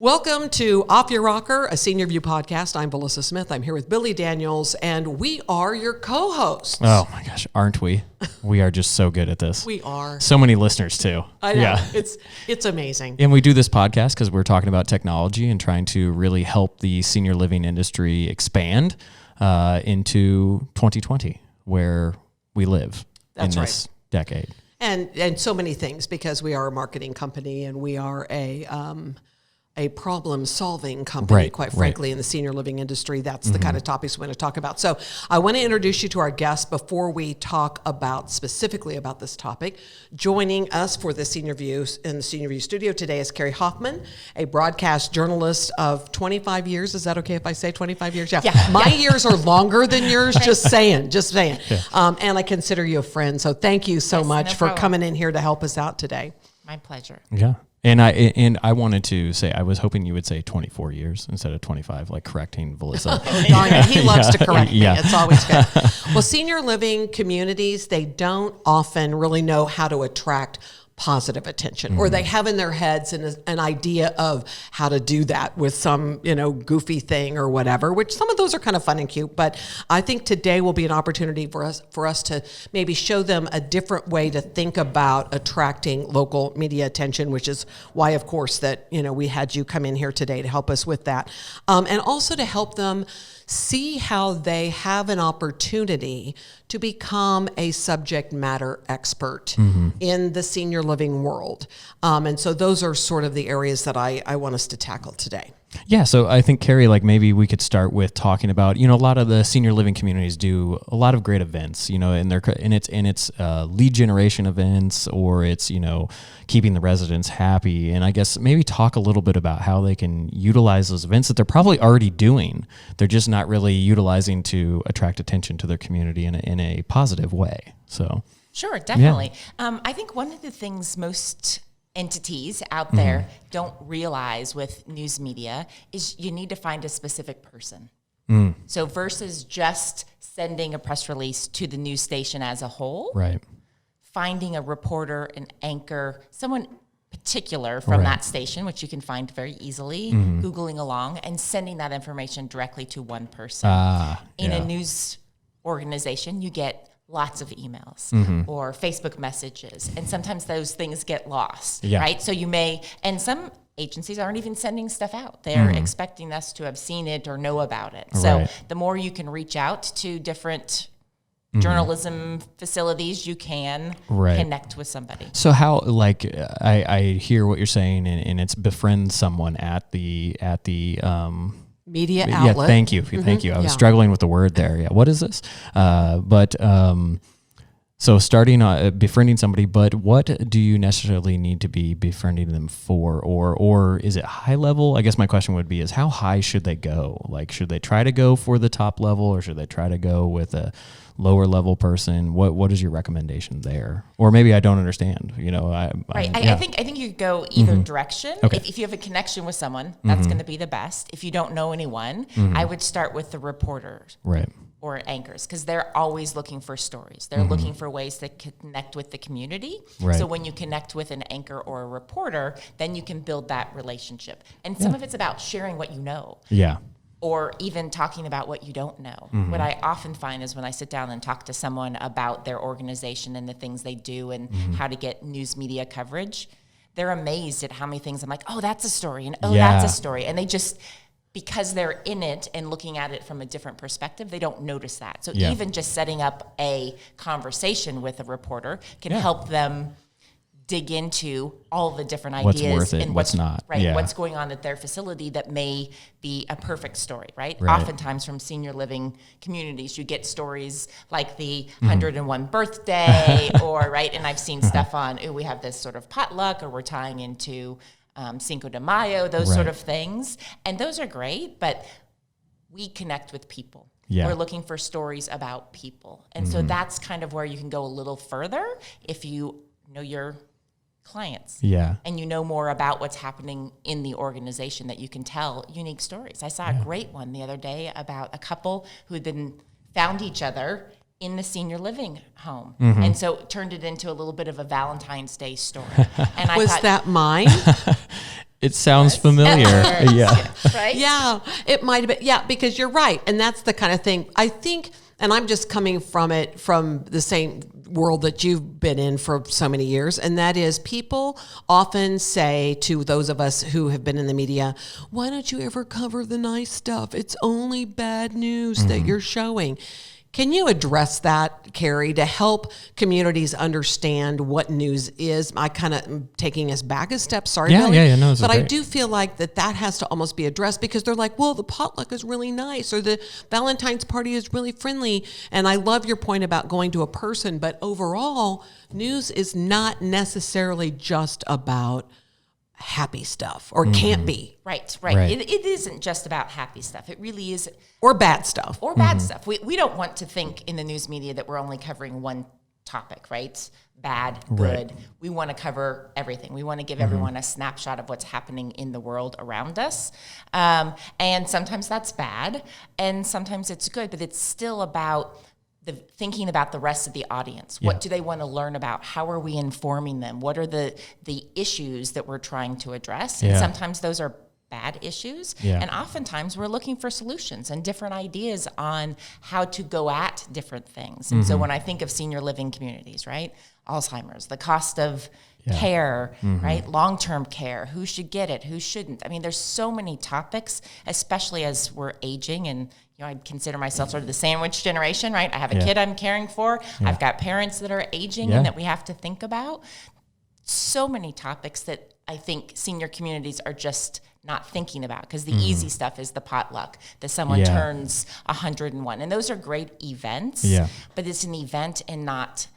Welcome to Off Your Rocker, a Senior View podcast. I'm Melissa Smith. I'm here with Billy Daniels, and we are your co-hosts. Oh my gosh, aren't we? We are just so good at this. We are. So many listeners too. I know. Yeah. It's amazing. And we do this podcast because we're talking about technology and trying to really help the senior living industry expand into 2020, where we live in this decade. And so many things, because we are a marketing company and we are a problem-solving company, quite frankly, in the senior living industry. That's the kind of topics we want to talk about. So I want to introduce you to our guest before we talk specifically about this topic. Joining us for the Senior View in the Senior View studio today is Carrie Hoffman, a broadcast journalist of 25 years. Is that okay if I say 25 years? Yeah. My years are longer than yours, just saying. Yeah. And I consider you a friend. So thank you so much for coming in here to help us out today. My pleasure. Yeah. And I wanted to say, I was hoping you would say 24 years instead of 25, like correcting Melissa. Darn it, he loves to correct me. It's always good. Well, senior living communities, they don't often really know how to attract positive attention, or they have in their heads an idea of how to do that with some, goofy thing or whatever, which some of those are kind of fun and cute. But I think today will be an opportunity for us to maybe show them a different way to think about attracting local media attention, which is why, of course, that, we had you come in here today to help us with that. And also to help them see how they have an opportunity to become a subject matter expert in the senior living world. And so those are sort of the areas that I want us to tackle today. Yeah, so I think, Carrie, maybe we could start with talking about, a lot of the senior living communities do a lot of great events, and it's lead generation events, or it's, keeping the residents happy. And I guess maybe talk a little bit about how they can utilize those events that they're probably already doing. They're just not really utilizing to attract attention to their community in a positive way. So sure, definitely. Yeah. I think one of the things most entities out there don't realize with news media is you need to find a specific person. So versus just sending a press release to the news station as a whole, finding a reporter, an anchor, someone particular from that station, which you can find very easily, Googling along, and sending that information directly to one person. In a news organization, you get lots of emails or Facebook messages, and sometimes those things get lost, right? So and some agencies aren't even sending stuff out. They're expecting us to have seen it or know about it. So the more you can reach out to different journalism facilities, you can connect with somebody. So how, I hear what you're saying, and it's befriend someone at the media outlet. Yeah, thank you. Thank you. I was struggling with the word there. Yeah, what is this? So starting befriending somebody, but what do you necessarily need to be befriending them for? Or is it high level? I guess my question would be is how high should they go? Should they try to go for the top level, or should they try to go with a lower level person? What is your recommendation there? Or maybe I don't understand, I think you could go either direction. Okay. If you have a connection with someone, that's going to be the best. If you don't know anyone, I would start with the reporters. Or anchors, because they're always looking for stories. They're looking for ways to connect with the community. So when you connect with an anchor or a reporter, then you can build that relationship. And some of it's about sharing what you know. Or even talking about what you don't know. What I often find is when I sit down and talk to someone about their organization and the things they do and how to get news media coverage, they're amazed at how many things I'm like, oh, that's a story, and that's a story. And they just, because they're in it and looking at it from a different perspective, they don't notice that. So even just setting up a conversation with a reporter can help them dig into all the different ideas. What's worth it, and what's not. What's going on at their facility that may be a perfect story, right? Oftentimes from senior living communities, you get stories like the 101 birthday and I've seen stuff on, we have this sort of potluck, or we're tying into Cinco de Mayo, those sort of things. And those are great, but we connect with people. We're looking for stories about people. And so that's kind of where you can go a little further if you know your clients. And you know more about what's happening in the organization, that you can tell unique stories. I saw a great one the other day about a couple who had found each other in the senior living home. And so it turned it into a little bit of a Valentine's Day story. And I thought, that mine? It sounds familiar. Yeah. Right? Yeah, it might have been. Yeah, because you're right. And that's the kind of thing I think, and I'm just coming from it from the same world that you've been in for so many years. And that is, people often say to those of us who have been in the media, why don't you ever cover the nice stuff? It's only bad news that you're showing. Can you address that, Carrie, to help communities understand what news is? I kind of am taking us back a step. Sorry, Billy. Yeah. No, but I do feel like that has to almost be addressed, because they're like, well, the potluck is really nice, or the Valentine's party is really friendly. And I love your point about going to a person, but overall, news is not necessarily just about happy stuff, or can't be. Right. Right. It isn't just about happy stuff. It really is. Or bad stuff. Or bad stuff. We don't want to think in the news media that we're only covering one topic, right? Bad, good. Right. We want to cover everything. We want to give everyone a snapshot of what's happening in the world around us. And sometimes that's bad, and sometimes it's good, but it's still about thinking about the rest of the audience. What do they want to learn about? How are we informing them? What are the issues that we're trying to address? And sometimes those are bad issues. And oftentimes we're looking for solutions and different ideas on how to go at different things. And so when I think of senior living communities, right? Alzheimer's, the cost of care, right? Long-term care, who should get it, who shouldn't. I mean, there's so many topics, especially as we're aging, and I consider myself sort of the sandwich generation, right? I have a kid I'm caring for. I've got parents that are aging and that we have to think about. So many topics that I think senior communities are just not thinking about, because the easy stuff is the potluck, that someone turns 101. And those are great events, but it's an event and not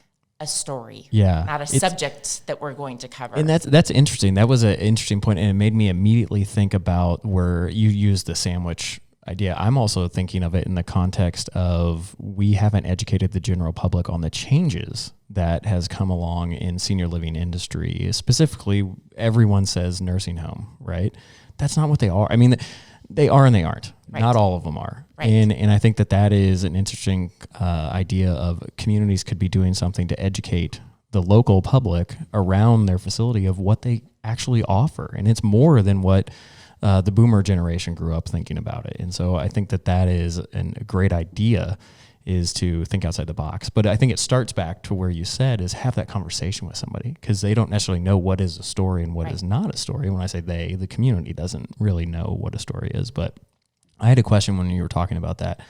a story, not a subject that we're going to cover. And that's interesting. That was an interesting point, and it made me immediately think about where you used the sandwich idea. I'm also thinking of it in the context of, we haven't educated the general public on the changes that has come along in senior living industry. Specifically, everyone says nursing home, right? That's not what they are. I mean, they are and they aren't. Right. Not all of them are. Right. And I think that is an interesting idea of communities could be doing something to educate the local public around their facility of what they actually offer. And it's more than what the boomer generation grew up thinking about it. And so I think that is a great idea, is to think outside the box. But I think it starts back to where you said, is have that conversation with somebody, because they don't necessarily know what is a story and what is not a story. When I say they, the community doesn't really know what a story is. But I had a question when you were talking about that,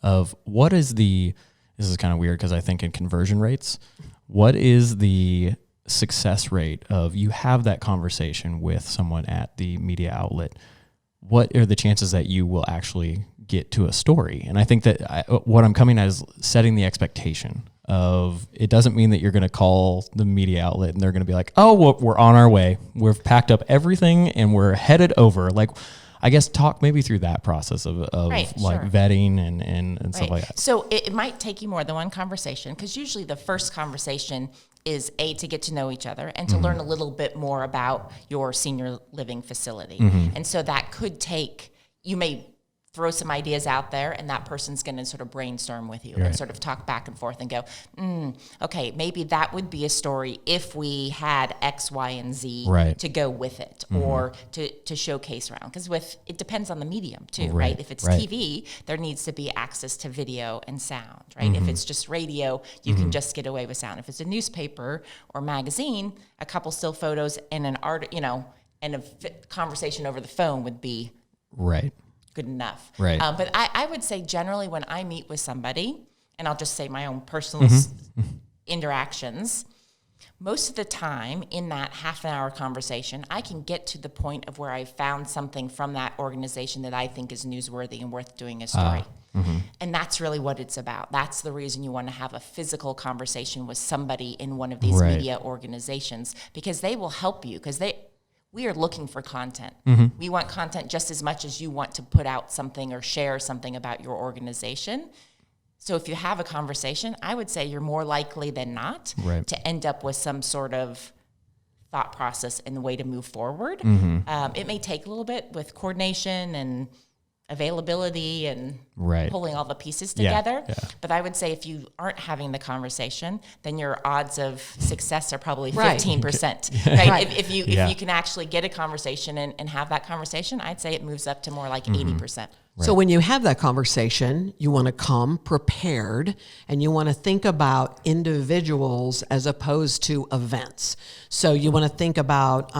of what is this is kind of weird, because I think in conversion rates, what is the success rate of, you have that conversation with someone at the media outlet, what are the chances that you will actually get to a story? And I think that what I'm coming at is setting the expectation of, it doesn't mean that you're going to call the media outlet and they're going to be like, oh, well, we're on our way, we've packed up everything and we're headed over. Like, I guess talk maybe through that process of vetting and stuff like that. So it might take you more than one conversation, because usually the first conversation is to get to know each other and to learn a little bit more about your senior living facility. And so that could take, you may throw some ideas out there, and that person's going to sort of brainstorm with you and sort of talk back and forth and go, okay, maybe that would be a story if we had X, Y, and Z to go with it, or to showcase around. Because it depends on the medium too, right? If it's TV, there needs to be access to video and sound, right? If it's just radio, you can just get away with sound. If it's a newspaper or magazine, a couple still photos and an art, and a conversation over the phone would be good enough. Right. But I would say generally when I meet with somebody, and I'll just say my own personal interactions, most of the time in that half an hour conversation, I can get to the point of where I found something from that organization that I think is newsworthy and worth doing a story. And that's really what it's about. That's the reason you want to have a physical conversation with somebody in one of these media organizations, because they will help you, because we are looking for content. We want content just as much as you want to put out something or share something about your organization. So if you have a conversation, I would say you're more likely than not to end up with some sort of thought process and the way to move forward. It may take a little bit with coordination and availability and pulling all the pieces together. But I would say if you aren't having the conversation, then your odds of success are probably 15%. Right? If you can actually get a conversation and have that conversation, I'd say it moves up to more like 80%. Right. So when you have that conversation, you want to come prepared, and you want to think about individuals as opposed to events. So you want to think about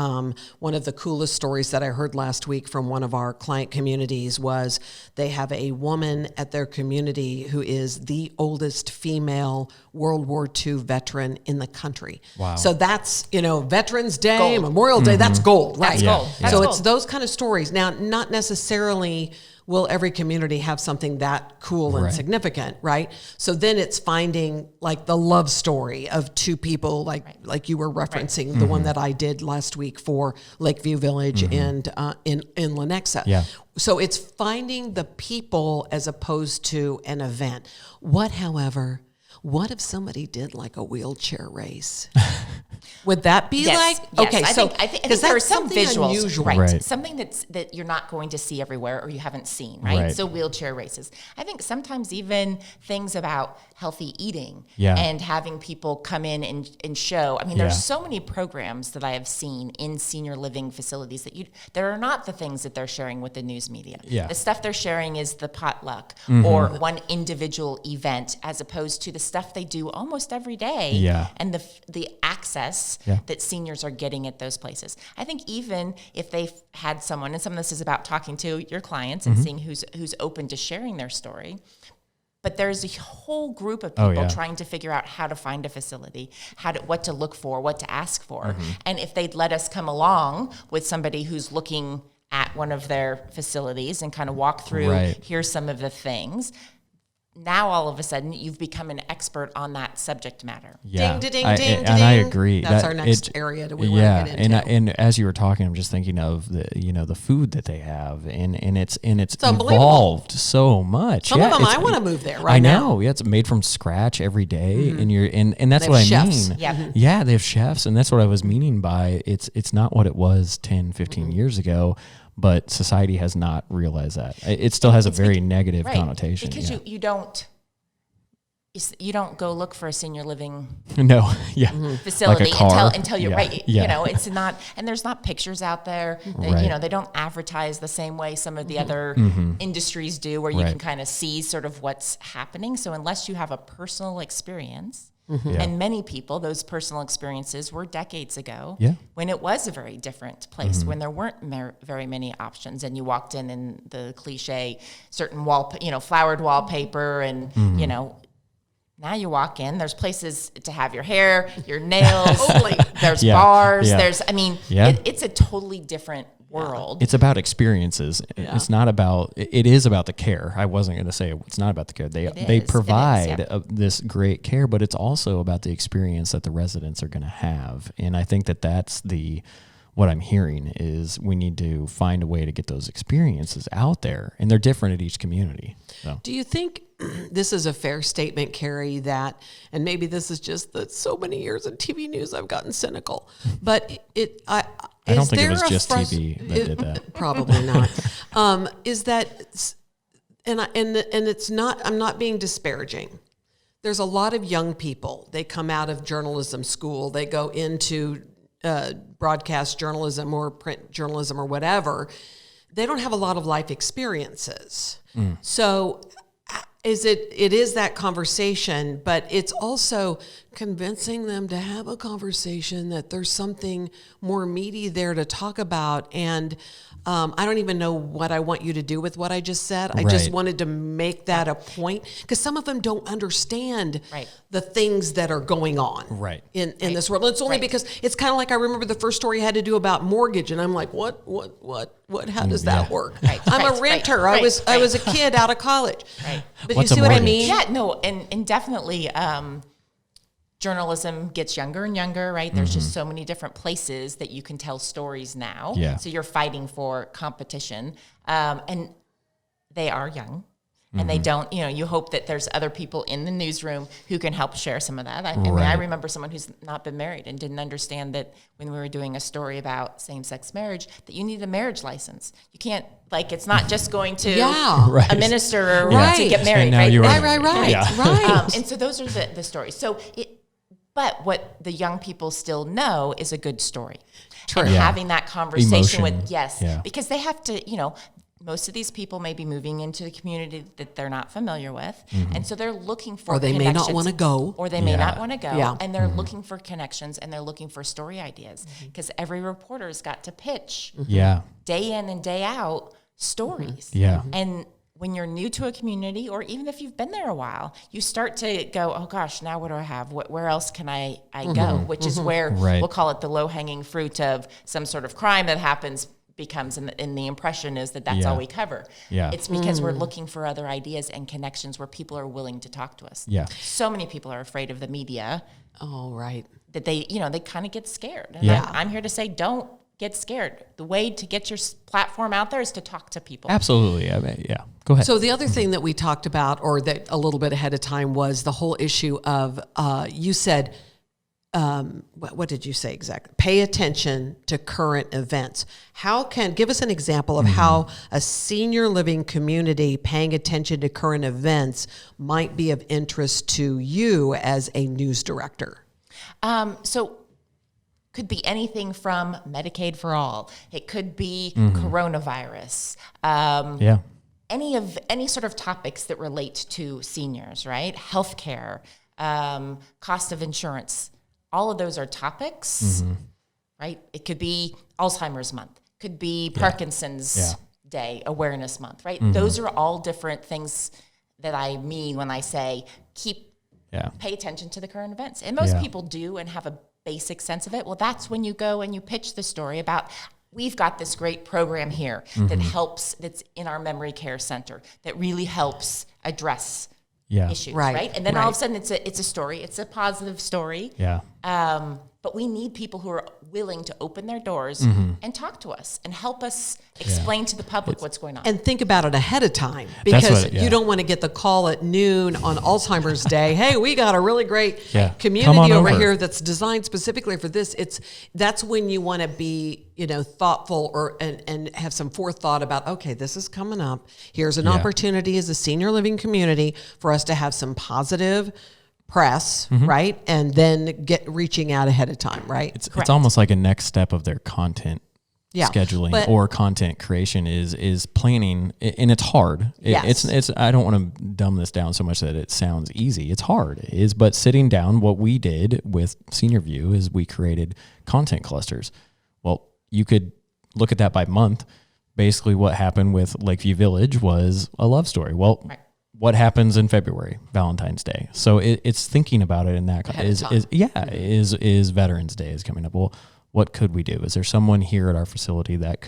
one of the coolest stories that I heard last week from one of our client communities was they have a woman at their community who is the oldest female World War II veteran in the country. Wow. So that's, Veterans Day, gold. Memorial Day, that's gold, right? That's gold. That's so gold. it's those kind of stories. Now, not necessarily will every community have something that cool and significant, right? So then it's finding like the love story of two people, like you were referencing, the one that I did last week for Lakeview Village and in Lenexa. Yeah. So it's finding the people as opposed to an event. What if somebody did like a wheelchair race? Would that be yes. okay? I think there are some visuals, unusual. right? Something that you're not going to see everywhere or you haven't seen, right? So wheelchair races. I think sometimes even things about healthy eating and having people come in and show. I mean, there's so many programs that I have seen in senior living facilities that are not the things that they're sharing with the news media. Yeah. The stuff they're sharing is the potluck or one individual event, as opposed to the stuff they do almost every day. Yeah. And the access that seniors are getting at those places. I think even if they've had someone, and some of this is about talking to your clients and seeing who's open to sharing their story, but there's a whole group of people trying to figure out how to find a facility, what to look for, what to ask for. And if they'd let us come along with somebody who's looking at one of their facilities and kind of walk through, here's some of the things. Now, all of a sudden, you've become an expert on that subject matter. Yeah. Ding, ding, ding, and I agree. That's our next area that we want to get into. And as you were talking, I'm just thinking of the food that they have, and it's evolved so much. Some of them, I want to move there right now. I know. Yeah, it's made from scratch every day, and that's what I chefs. mean. Yeah, they have chefs, and that's what I was meaning by it's not what it was 10, 15 years ago. But society has not realized that. It still has a very negative connotation. Because you don't go look for a senior living facility like a car. until you're right. Yeah. It's not, and there's not pictures out there. They don't advertise the same way some of the other industries do, where you can kind of see sort of what's happening. So unless you have a personal experience, and many people, those personal experiences were decades ago when it was a very different place, when there weren't very many options, and you walked in the cliche certain flowered wallpaper, and now you walk in, there's places to have your hair, your nails, there's bars, it's a totally different world. It's about experiences. It's not about, it is about the care. I wasn't going to say it's not about the care. They provide this great care, but it's also about the experience that the residents are going to have. And I think that's what I'm hearing is we need to find a way to get those experiences out there, and they're different at each community. So. Do you think this is a fair statement, Carrie, that, and maybe this is just that so many years in TV news I've gotten cynical, but I don't think it was just TV that did that. Probably not. Is that, and it's not, I'm not being disparaging. There's a lot of young people. They come out of journalism school. They go into broadcast journalism or print journalism or whatever. They don't have a lot of life experiences. So it is that conversation, but it's also convincing them to have a conversation, that there's something more meaty there to talk about. And I don't even know what I want you to do with what I just said. I just wanted to make that a point, because some of them don't understand the things that are going on in this world. And it's only because it's kind of like, I remember the first story had to do about mortgage, and I'm like, what, how does that work? I'm a renter. I was a kid out of college. But What's you see what I mean? Yeah, no, and definitely journalism gets younger and younger, right? There's just so many different places that you can tell stories now. Yeah. So you're fighting for competition. And they are young. and they don't, you hope that there's other people in the newsroom who can help share some of that. I mean, I remember someone who's not been married and didn't understand that when we were doing a story about same-sex marriage, that you need a marriage license. You can't, it's not just going to a minister to get married, right? Right. And so those are the stories. So but what the young people still know is a good story. True. And having that conversation because they have to, most of these people may be moving into the community that they're not familiar with. And so they're looking for connections. Or they may not want to go. Or they may not want to go. Yeah. And they're looking for connections and they're looking for story ideas because every reporter's got to pitch day in and day out stories. Yeah. And when you're new to a community, or even if you've been there a while, you start to go, oh gosh, now what do I have? Where else can I go? Which is where we'll call it the low-hanging fruit of some sort of crime that happens becomes, and the impression is that that's all we cover. Yeah. It's because we're looking for other ideas and connections where people are willing to talk to us. Yeah. So many people are afraid of the media. Oh, right. That they kind of get scared. And I'm here to say, don't get scared. The way to get your platform out there is to talk to people. Absolutely. I mean, go ahead. So the other thing that we talked about, or that a little bit ahead of time, was the whole issue of, you said, what did you say exactly? Pay attention to current events. Give us an example of how a senior living community paying attention to current events might be of interest to you as a news director? So could be anything from Medicaid for all. It could be coronavirus. Any sort of topics that relate to seniors, right? Healthcare, cost of insurance. All of those are topics, right? It could be Alzheimer's Month. Could be Parkinson's Day Awareness Month, right? Those are all different things that I mean when I say pay attention to the current events. And most people do and have a basic sense of it. Well, that's when you go and you pitch the story about, we've got this great program here that helps, that's in our memory care center, that really helps address issues, right? And then all of a sudden it's a story. It's a positive story. Yeah. But we need people who are willing to open their doors and talk to us and help us explain to the public what's going on. And think about it ahead of time, because you don't want to get the call at noon on Alzheimer's Day. Hey, we got a really great community over here that's designed specifically for this. That's when you want to be, thoughtful and have some forethought about, okay, this is coming up. Here's an opportunity as a senior living community for us to have some positive press, right? And then reaching out ahead of time, right? It's almost like a next step of their content scheduling or content creation is planning, and it's hard. It's I don't want to dumb this down so much that it sounds easy. It's hard. But sitting down, what we did with Senior View is we created content clusters. Well, you could look at that by month. Basically what happened with Lakeview Village was a love story. Well, what happens in February, Valentine's Day. So it's thinking about it in that is Veterans Day is coming up. Well, what could we do? Is there someone here at our facility that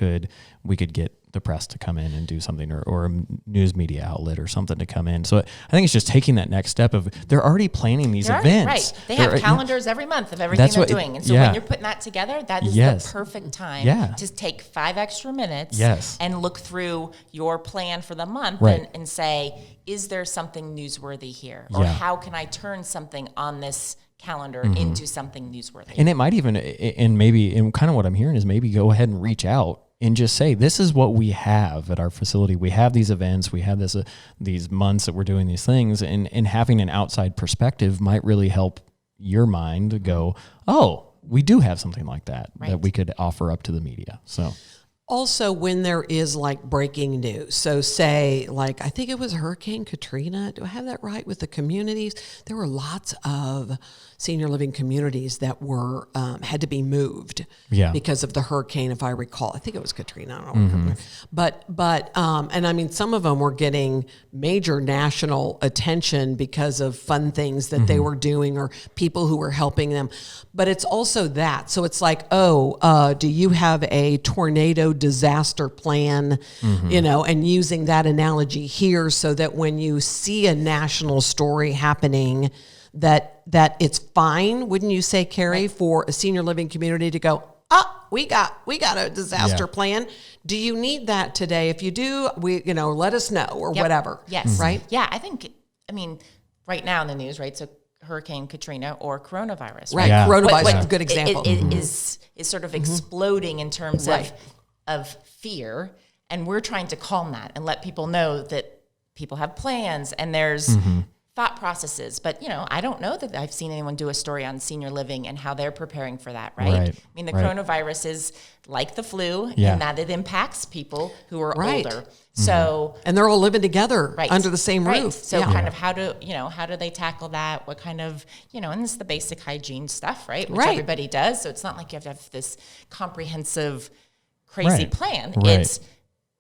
we could get the press to come in and do something, or a news media outlet or something to come in? So I think it's just taking that next step of, they're already planning these events. Right. They have calendars every month of everything they're doing. And so when you're putting that together, that is the perfect time to take 5 extra minutes and look through your plan for the month and say, is there something newsworthy here? Or how can I turn something on this calendar into something newsworthy? And it might even, and kind of what I'm hearing is maybe go ahead and reach out and just say, this is what we have at our facility. We have these events. We have these months that we're doing these things. And having an outside perspective might really help your mind go, oh, we do have something like that that we could offer up to the media. So also, when there is breaking news, so say I think it was Hurricane Katrina. Do I have that right with the communities? There were lots of senior living communities that were had to be moved because of the hurricane, if I recall. I think it was Katrina. I don't remember. But and I mean, some of them were getting major national attention because of fun things that they were doing or people who were helping them. But it's also that. So it's do you have a tornado disaster plan, and using that analogy here so that when you see a national story happening, that it's fine, wouldn't you say, Carrie, for a senior living community to go, we got a disaster plan. Do you need that today? If you do, let us know or whatever. Yes. Right. Yeah. Right now in the news, right? So Hurricane Katrina or coronavirus, right? Yeah. Coronavirus is a good example. It is sort of exploding in terms of fear, and we're trying to calm that and let people know that people have plans and there's thought processes. But I don't know that I've seen anyone do a story on senior living and how they're preparing for that, right? The coronavirus is like the flu in that it impacts people who are older. So and they're all living together under the same roof. So kind of how do they tackle that? What kind of, and this is the basic hygiene stuff, right? Which everybody does. So it's not like you have to have this comprehensive, crazy plan. It's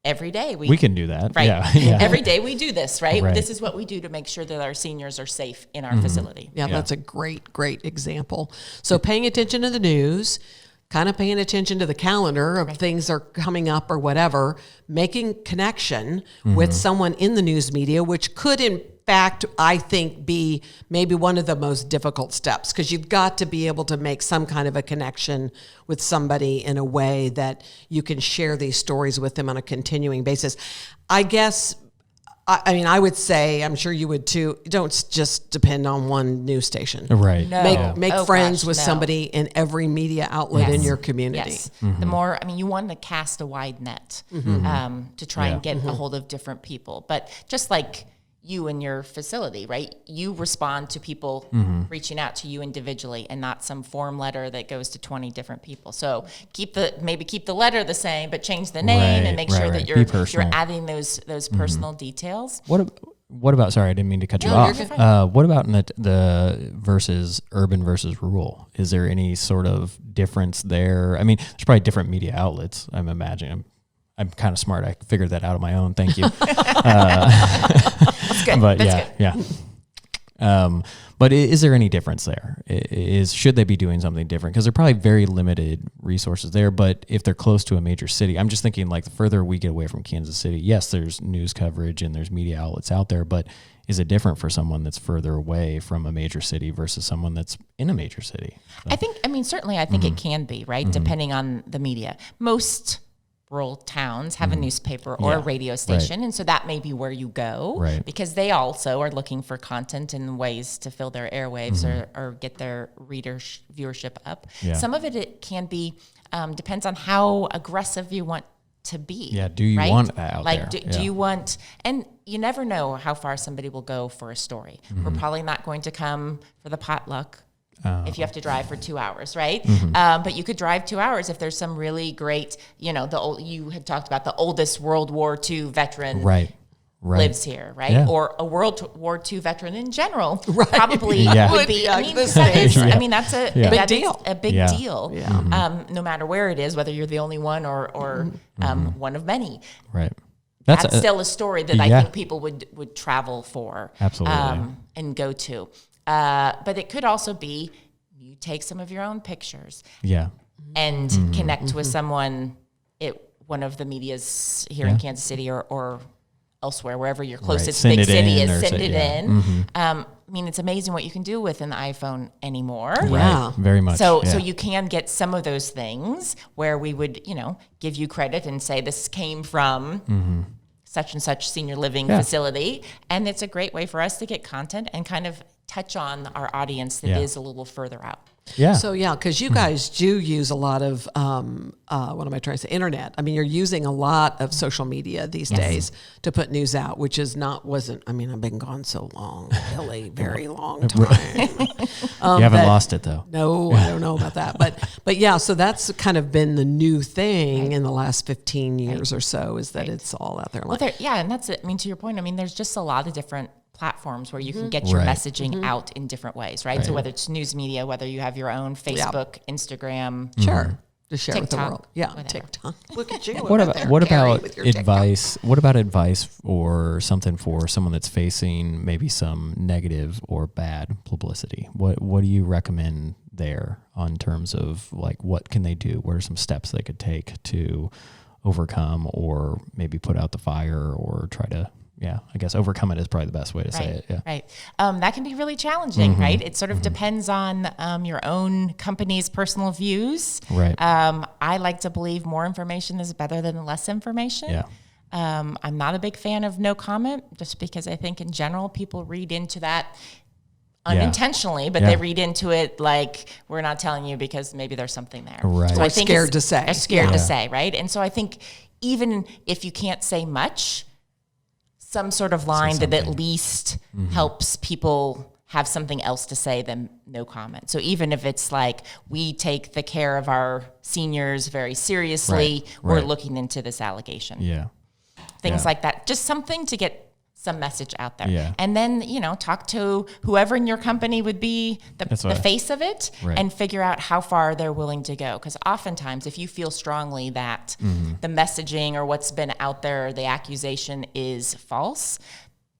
every day we can do that. Right. Yeah. Every day we do this, right? This is what we do to make sure that our seniors are safe in our facility. Yeah, that's a great example. So paying attention to the news, kind of paying attention to the calendar of things are coming up or whatever, making connection with someone in the news media, which could in fact, I think, be maybe one of the most difficult steps, because you've got to be able to make some kind of a connection with somebody in a way that you can share these stories with them on a continuing basis. I guess, I would say, I'm sure you would too, don't just depend on one news station. Right. No. Make friends with somebody in every media outlet in your community. Yes. The more, you want to cast a wide net to try and get a hold of different people. But just like you and your facility, right? You respond to people reaching out to you individually and not some form letter that goes to 20 different people. So keep the letter the same, but change the name and make sure that you're adding those personal details. What about, sorry, I didn't mean to cut you off. What about in the versus urban versus rural? Is there any sort of difference there? I mean, there's probably different media outlets, I'm imagining. I'm kind of smart. I figured that out on my own. Thank you. That's good. But That's good. But is there any difference there? Should they be doing something different? Because they're probably very limited resources there. But if they're close to a major city, I'm just thinking like the further we get away from Kansas City, yes, there's news coverage and there's media outlets out there. But is it different for someone that's further away from a major city versus someone that's in a major city? So. Certainly I think it can be, right? Depending on the media. Most rural towns have a newspaper or a radio station, and so that may be where you go, because they also are looking for content and ways to fill their airwaves or get their viewership up. Some of it can be depends on how aggressive you want to be. Yeah, do you want that out there? Do you want, and you never know how far somebody will go for a story. We're probably not going to come for the potluck if you have to drive for 2 hours, right? But you could drive 2 hours if there's some really great, you had talked about the oldest World War II veteran lives here, right? Yeah. Or a World War II veteran in general probably would be. That's a big deal. A big deal. Yeah. No matter where it is, whether you're the only one or one of many. Right. That's still a story that I think people would travel for. Absolutely. And go to. But it could also be you take some of your own pictures and connect with someone at one of the medias here in Kansas City or elsewhere, wherever your closest big city is, send it in. It's amazing what you can do with an iPhone anymore. Right. Very much. So you can get some of those things where we would, give you credit and say this came from such and such senior living facility. And it's a great way for us to get content and kind of touch on our audience that is a little further out. Yeah. So because you guys do use a lot of what am I trying to say? Internet. You're using a lot of social media these days to put news out, which wasn't. I've been gone so long, really, very long time. You haven't lost it though. No, I don't know about that, but yeah. So that's kind of been the new thing in the last 15 years or so, is that it's all out there. And that's it. To your point, there's just a lot of different platforms where you can get your messaging out in different ways, right? So whether it's news media, whether you have your own Facebook, Instagram, to share TikTok, with the world. Yeah, whatever. TikTok. Look at you. What about advice? What about advice or something for someone that's facing maybe some negative or bad publicity? What do you recommend there on terms of what can they do? What are some steps they could take to overcome or maybe put out the fire or try to I guess overcome it is probably the best way to say it. Yeah. Right. That can be really challenging, right? It sort of depends on your own company's personal views. Right. I like to believe more information is better than less information. Yeah. I'm not a big fan of no comment, just because I think in general people read into that unintentionally, but they read into it like we're not telling you because maybe there's something there. Right. So Or I think scared to say. They're scared to say, right? And so I think even if you can't say much, some sort of line that at least helps people have something else to say than no comment. So even if it's like, we take the care of our seniors very seriously, we're looking into this allegation. Yeah. Things like that. Just something to get some message out there. Yeah. And then, talk to whoever in your company would be the face of it and figure out how far they're willing to go. Because oftentimes, if you feel strongly that the messaging or what's been out there, the accusation is false,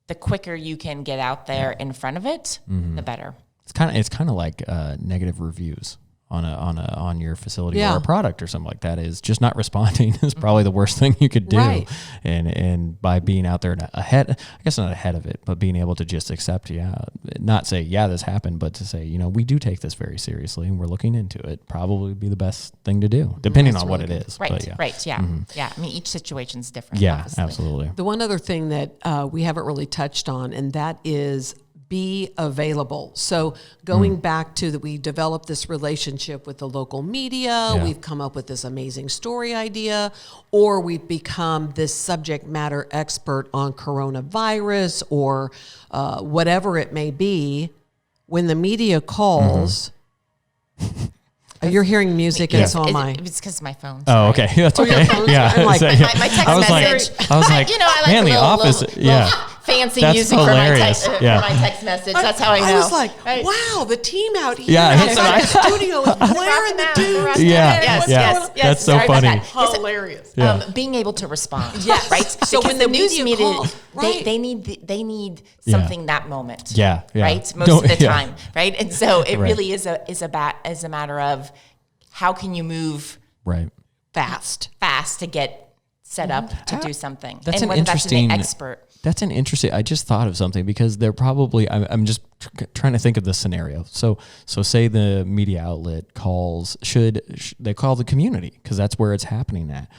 the quicker you can get out there in front of it, the better. It's kind of like negative reviews on your facility or a product or something like that. Is just not responding is probably the worst thing you could do. Right. And by being out there ahead, I guess not ahead of it, but being able to just accept, not say, this happened, but to say, we do take this very seriously and we're looking into it, probably would be the best thing to do, depending on what it is. Right, but Yeah. I mean, each situation's different. Yeah, obviously. absolutely. The one other thing that we haven't really touched on, and that is be available. So going back to we developed this relationship with the local media, we've come up with this amazing story idea, or we've become this subject matter expert on coronavirus or whatever it may be. When the media calls, you're hearing music, and so am I. It's because my phone. Oh, okay. That's okay. Yeah. I'm like, my text message. I was like, I like man, the office. little fancy That's music hilarious. for my text message. That's how I know. I was like, wow, the team out here Yeah, outside the studio is blaring the dudes. Yes. That's so Sorry about funny. that. Hilarious. Yeah. Being able to respond. Yes. Right. So Because when the news media calls, they need something that moment. Yeah. Right. Most of the time. Right. And so it really is a matter of how can you move fast to get set up to do something. That's and an whether interesting that's an expert. That's an interesting. I just thought of something because they're probably. I'm just trying to think of the scenario. So say the media outlet calls. Should they call the community because that's where it's happening at?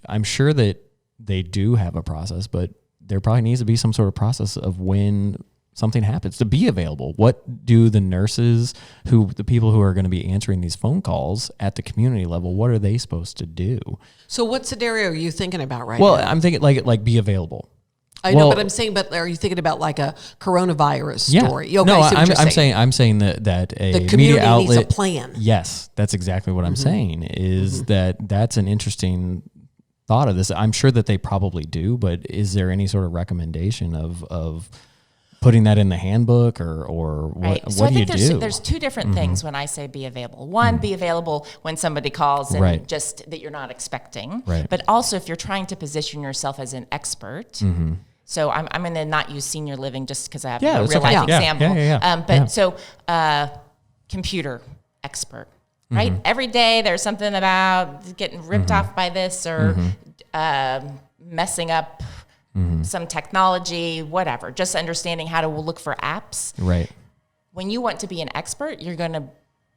I'm sure that they do have a process, but there probably needs to be some sort of process of when something happens to be available. What do the nurses, the people who are going to be answering these phone calls at the community level, what are they supposed to do? So what scenario are you thinking about now? Well, I'm thinking like be available. I know, but I'm saying, are you thinking about like a coronavirus story? Yeah. Okay, no, I'm saying that a the community media outlet needs a plan. Yes, that's exactly what I'm saying. Is that's an interesting thought of this. I'm sure that they probably do, but is there any sort of recommendation of putting that in the handbook or what, so what do you do? There's two different things when I say be available. One, be available when somebody calls and just that you're not expecting. Right. But also if you're trying to position yourself as an expert. So I'm going to not use senior living just because I have a real life example. So computer expert, right? Every day there's something about getting ripped off by this or messing up some technology, whatever, just understanding how to look for apps. Right. When you want to be an expert, you're going to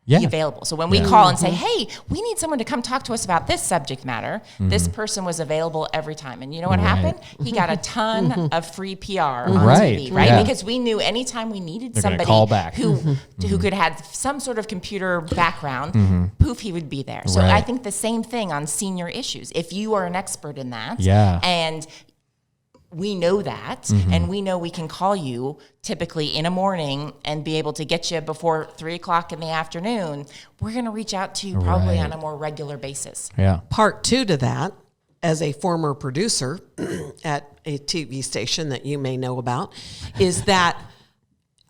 be available. So when we call and say, hey, we need someone to come talk to us about this subject matter, this person was available every time. And you know what happened? He got a ton of free PR on TV, right? Yeah. Because we knew anytime we needed They're somebody call back. who could have some sort of computer background, poof, he would be there. So I think the same thing on senior issues. If you are an expert in that and we know that, and we know we can call you typically in a morning and be able to get you before 3:00 in the afternoon. We're going to reach out to you probably on a more regular basis. Yeah. Part two to that, as a former producer at a TV station that you may know about, is that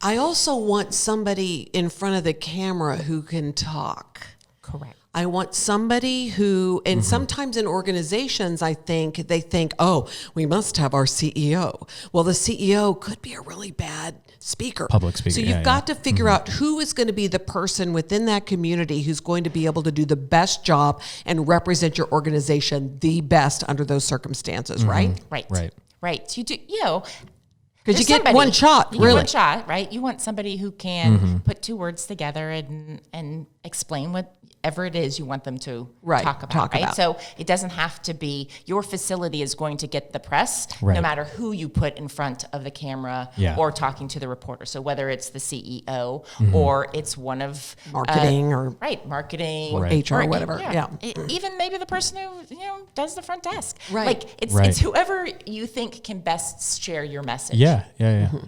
I also want somebody in front of the camera who can talk. Correct. I want somebody who, and sometimes in organizations, they think, oh, we must have our CEO. Well, the CEO could be a really bad speaker. Public speaker. So you've got to figure out who is going to be the person within that community who's going to be able to do the best job and represent your organization the best under those circumstances, right? Right. Right. You do, because you get one shot, really. One shot, right? You want somebody who can put two words together and explain whatever it is you want them to talk about, right? So it doesn't have to be your facility is going to get the press no matter who you put in front of the camera or talking to the reporter. So whether it's the CEO or it's one of marketing or HR, whatever. Even maybe the person who does the front desk. Right. Like it's whoever you think can best share your message. No,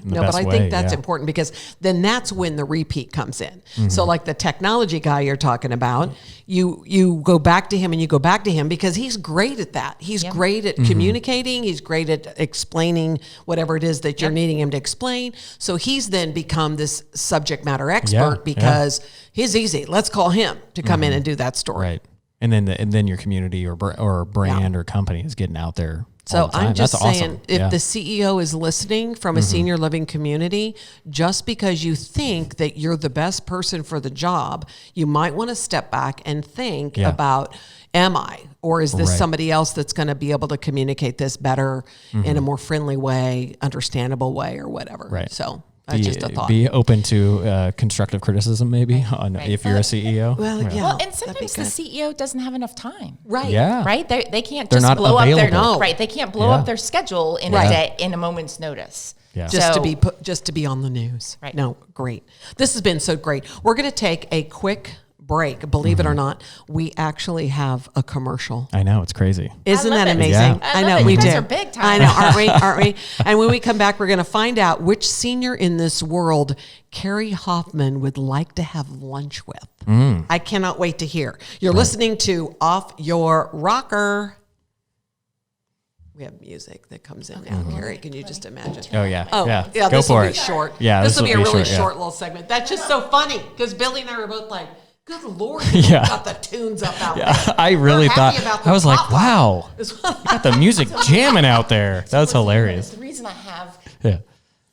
but I think that's important because then that's when the repeat comes in. So like the technology guy you're talking about, you go back to him because he's great at that. He's great at communicating. He's great at explaining whatever it is that you're needing him to explain. So he's then become this subject matter expert because he's easy. Let's call him to come in and do that story. Right. And then your community or brand or company is getting out there. So I'm just saying, if the CEO is listening from a senior living community, just because you think that you're the best person for the job, you might want to step back and think about, am I? Or is this somebody else that's going to be able to communicate this better in a more friendly way, understandable way, or whatever? Right. So that's just a thought. Be open to constructive criticism, maybe, if you're a CEO. Well, and sometimes the CEO doesn't have enough time. Right. Yeah. Right. They can't just blow up their They can't blow up their schedule in a day in a moment's notice. Yeah. Just to be on the news. Right. No, great. This has been so great. We're going to take a quick break. Believe it or not, we actually have a commercial. I know, it's crazy. Isn't that amazing? Yeah. I know we you guys do. are big time. I know, aren't we? And when we come back, we're going to find out which senior in this world Carrie Hoffman would like to have lunch with. I cannot wait to hear. You're listening to Off Your Rocker. We have music that comes in now. Carrie, can you just imagine? Oh, yeah. Yeah, Go this will for be it. short. Yeah, this will be a really short, short little segment. That's just so funny because Billy and I were both like, good Lord, you got the tunes up out there. I really thought, about I was like, pop-up. wow, you got the music jamming out there. That was hilarious. The reason I have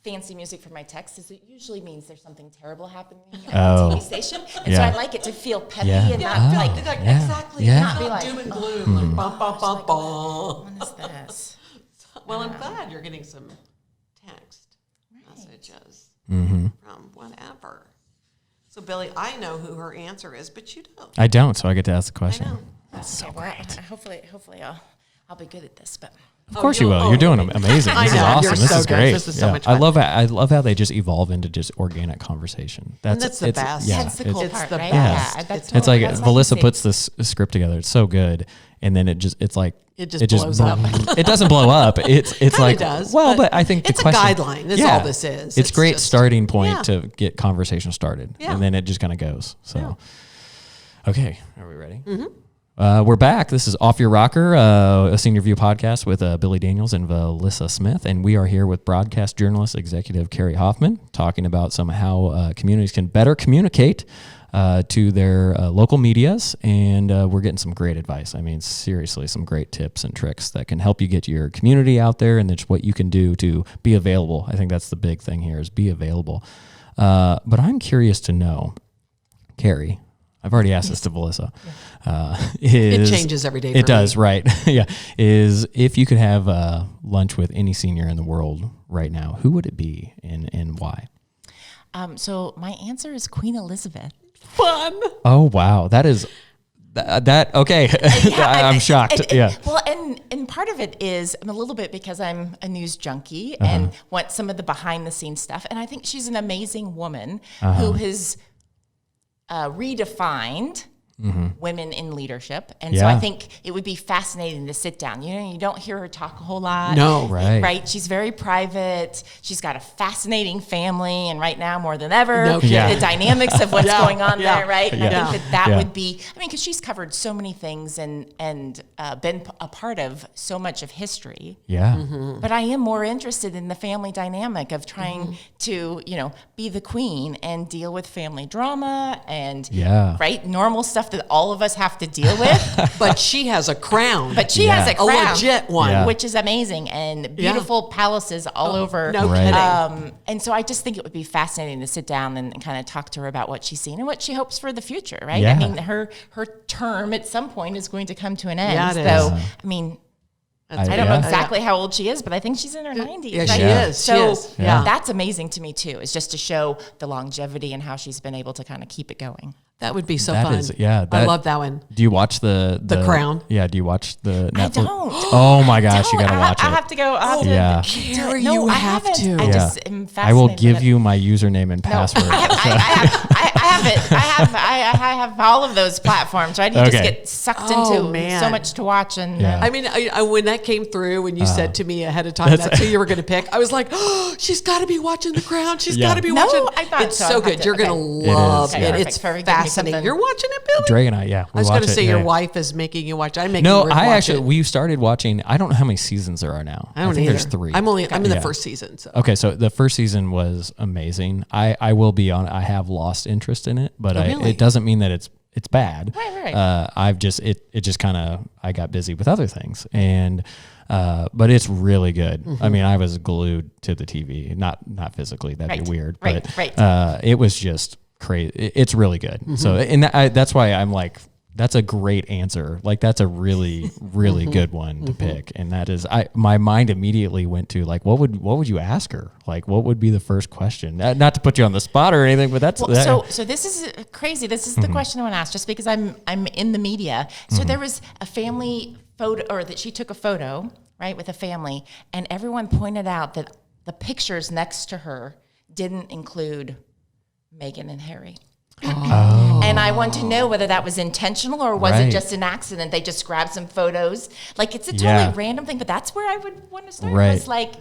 fancy music for my text is it usually means there's something terrible happening on the TV station. And so I like it to feel peppy and not like, exactly. Not be like like, doom and gloom. Like, bum, bum, bum, bum. what is this? Well, I'm glad you're getting some text messages from whatever. So, Billy, I know who her answer is, but you don't. I don't, so I get to ask the question. I know. That's so great. Hopefully I'll be good at this, but. Of course you will. You're doing amazing. I This is know. awesome. You're This so is good. great. This is so much fun. I love how they just evolve into just organic conversation. That's the best. Yeah, That's the cool it's part, the right? best. Yeah, that's It's like that's Melissa my puts this script together. It's so good, and then it just blows up. It doesn't blow up. It's like does, well, but I think it's the question, a guideline. That's all this is. It's great just, starting point to get conversation started, Yeah. and then it just kind of goes. So, okay, are we ready? We're back. This is Off Your Rocker, a Senior View podcast with Billy Daniels and Melissa Smith, and we are here with broadcast journalist executive Carrie Hoffman, talking about how communities can better communicate to their local medias, and we're getting some great advice. I mean, seriously, some great tips and tricks that can help you get your community out there, and that's what you can do to be available. I think that's the big thing here is be available. But I'm curious to know, Carrie, I've already asked this to Melissa. It changes every day. It does, right? Yeah. Is if you could have lunch with any senior in the world right now, who would it be and why? So my answer is Queen Elizabeth. Fun. Oh wow, that is that okay. I'm shocked. Well, and part of it is a little bit because I'm a news junkie and want some of the behind the scenes stuff. And I think she's an amazing woman who has redefined women in leadership. And so I think it would be fascinating to sit down. You don't hear her talk a whole lot. No. Right. She's very private. She's got a fascinating family. And right now, more than ever, the dynamics of what's going on there, right? And I think that would be, because she's covered so many things and been a part of so much of history. Yeah. But I am more interested in the family dynamic of trying to, be the queen and deal with family drama and normal stuff that all of us have to deal with. But she has a crown. A legit one. Which is amazing, and beautiful palaces all over. No kidding. And so I just think it would be fascinating to sit down and kind of talk to her about what she's seen and what she hopes for the future, right? Yeah. Her term at some point is going to come to an end. Yeah, it so, is. I don't know exactly how old she is, but I think she's in her 90s. Yeah, she is. So Yeah. that's amazing to me too. Is just to show the longevity and how she's been able to kind of keep it going. That would be so That fun. is- yeah, I that- love that one. Do you watch the Crown? Yeah. Do you watch the Netflix? I don't. Oh my gosh, you Don't. gotta watch I it. have to go. I have to Yeah. Carrie, No, you I have haven't. to. I Yeah. just am fascinated. I will give with it. you my username and No, password. I have it. I have all of those platforms, right? You just Okay. get sucked Oh, into man. so much to watch, and Yeah. I mean, I when that came through, when you said to me ahead of time that's who you were going to pick, I was like, oh, she's got to be watching The Crown. She's Yeah. got to be No, watching. I thought it's so. so I'll have good. to- You're going okay. to love It it. is, It's yeah. Perfect. Give me fascinating. something. You're watching it, Billy? Drake and I, yeah. I was going to say your yeah. wife is making you watch. I'm making No, Rick I watch actually it. we started watching. I don't know how many seasons there are now. I don't think either. there's 3. I'm in the Yeah. first season. So. Okay, so the first season was amazing. I will be on. I have lost interest in it, but really? it doesn't mean that it's bad. Right. I've just it just kind of I got busy with other things, and but it's really good. I mean, I was glued to the TV, not physically. That'd Right. be weird, Right. but Right. it was just crazy. It's really good. So and that's why I'm like. That's a great answer. Like that's a really, really good one to pick. And that is, my mind immediately went to like, what would you ask her? Like, what would be the first question? Not to put you on the spot or anything, but that's So this is crazy. This is the question I want to ask, just because I'm in the media. So there was a family photo, or that she took a photo, right, with a family, and everyone pointed out that the pictures next to her didn't include Meghan and Harry. And I want to know whether that was intentional or was Right. it just an accident? They just grabbed some photos. Like it's a totally Yeah. random thing, but that's where I would want to start. Right. Was like,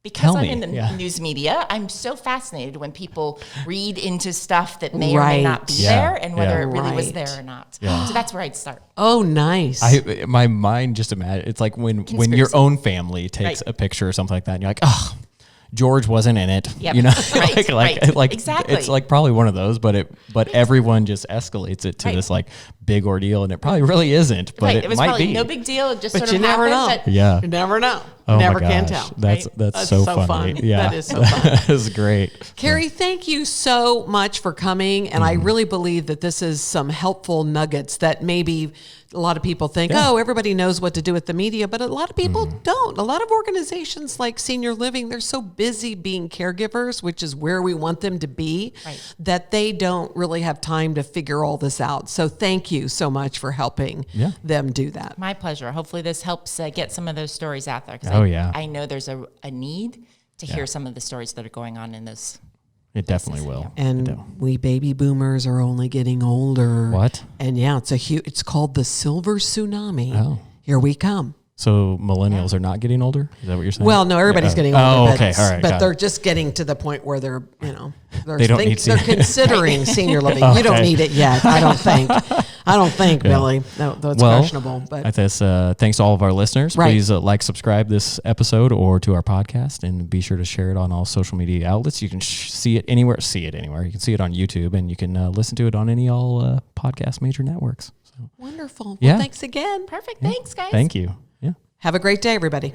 because Tell I'm me, in the yeah. news media, I'm so fascinated when people read into stuff that may or Right. may not be Yeah. there, and whether Yeah. it really was Right. there or not. Yeah. So that's where I'd start. Oh, nice. my mind just imagine it's like when your Conspiracy. own family takes Right. a picture or something like that, and you're like, oh, George wasn't in it. Yep. You know, Right, right. Exactly. It's like probably one of those, but everyone just escalates it to Right. this like big ordeal, and it probably really isn't, but Right. it It was might probably be. no big deal. It just but sort you of never know. happened. But Yeah. You never know. Oh Never my can gosh. tell. That's right? that's so funny. fun. Yeah, That is so fun. That is great. Carrie, thank you so much for coming. And I really believe that this is some helpful nuggets that maybe a lot of people think, Yeah. oh, everybody knows what to do with the media, but a lot of people don't. A lot of organizations like Senior Living, they're so busy being caregivers, which is where we want them to be, Right. that they don't really have time to figure all this out. So thank you so much for helping Yeah. them do that. My pleasure. Hopefully this helps get some of those stories out there. 'Cause Oh, yeah. I know there's a need to hear some of the stories that are going on in this. It definitely will. And we baby boomers are only getting older. What? And yeah, it's called the silver tsunami. Oh. Here we come. So millennials are not getting older? Is that what you're saying? Well, no, everybody's Yeah. getting older. Oh, but, okay. All right. but got they're it. just getting to the point where they're, They don't need they're senior- considering senior living. You don't Okay. need it yet. I don't think. Billy. No, though it's questionable. But thanks to all of our listeners. Right. Please subscribe this episode or to our podcast, and be sure to share it on all social media outlets. You can see it anywhere. You can see it on YouTube, and you can listen to it on any podcast major networks. So wonderful. Yeah. Well, thanks again. Perfect. Thanks, guys. thank you. Yeah. Have a great day, everybody.